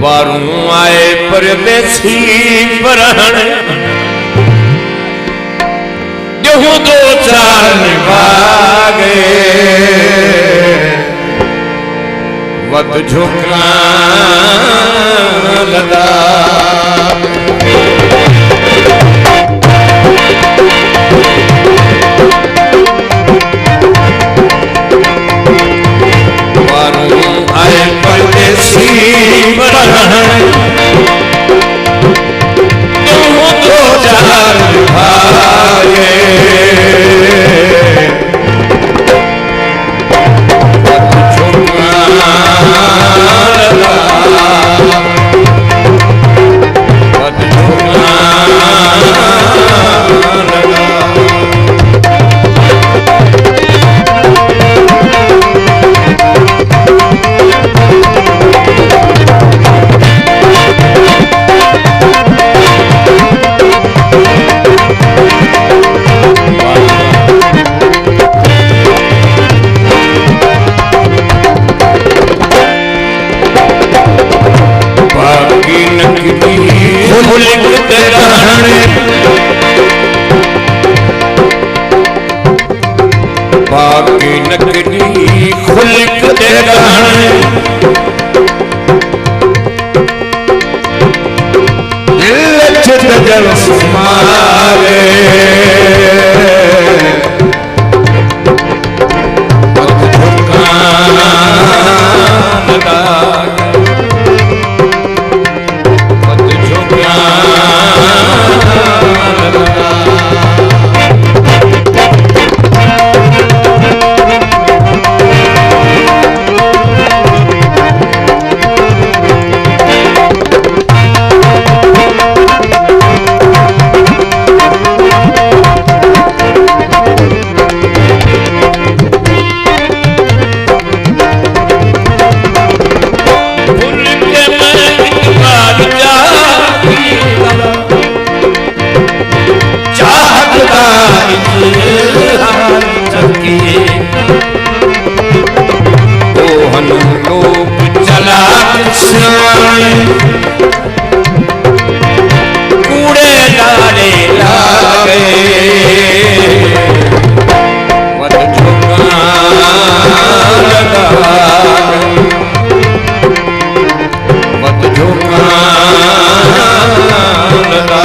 बारू आए परदेसी बरहण गेहूं दो चार निभागे वत झुकना लगा आए परदेसी बरहण गेहूं दो चार निभागे बाकी नकली खुलक दे रहने दिल चजल सुमारे कूड़े डाले लागे वत झुकना लगा वत झुकना लगा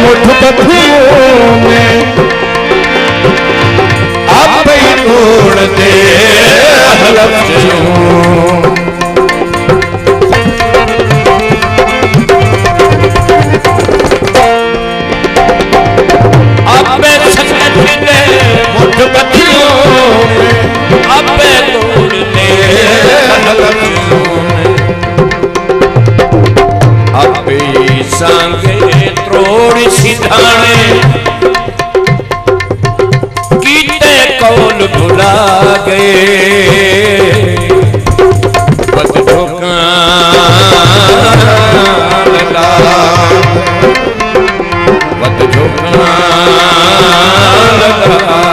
मुठ पथियों में आप ही तोड़ दे मुठ पथियों में आप तोड़ दे आप संगे त्रोड़ सिधाने कीते कौन भुला गए बद झोंका लगा बद झोंका लगा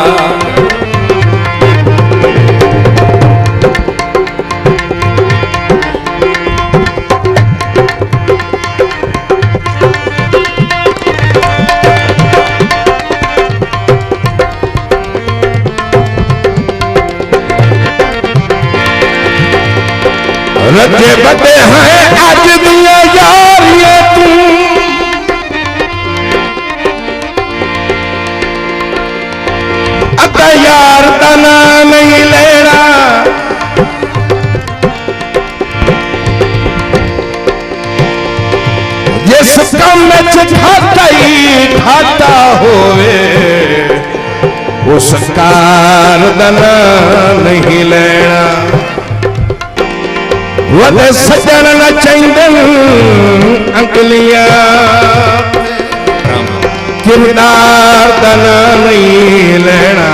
रखे बटे हैं आज दुनिया यार ये तू अता यार तना नहीं लेना जिस काम में घाटा ही घाटा होवे उस कार दना नहीं लेना वदे सजन न चंदन अंकलिया किरदार तना नहीं लेना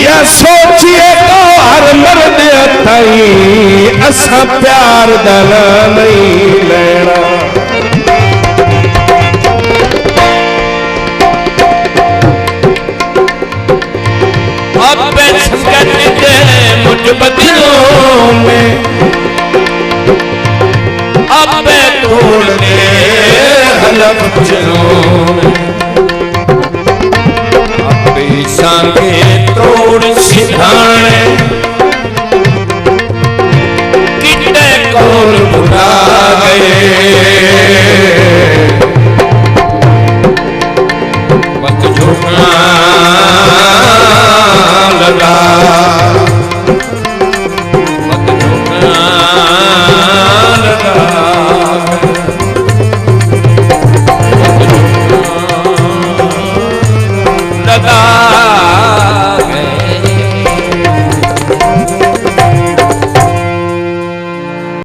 या सोचिए तो हर मर्द अथई असा प्यार दना नहीं लेना मुझ बदियों में अब तोड़ दे हलफ चलो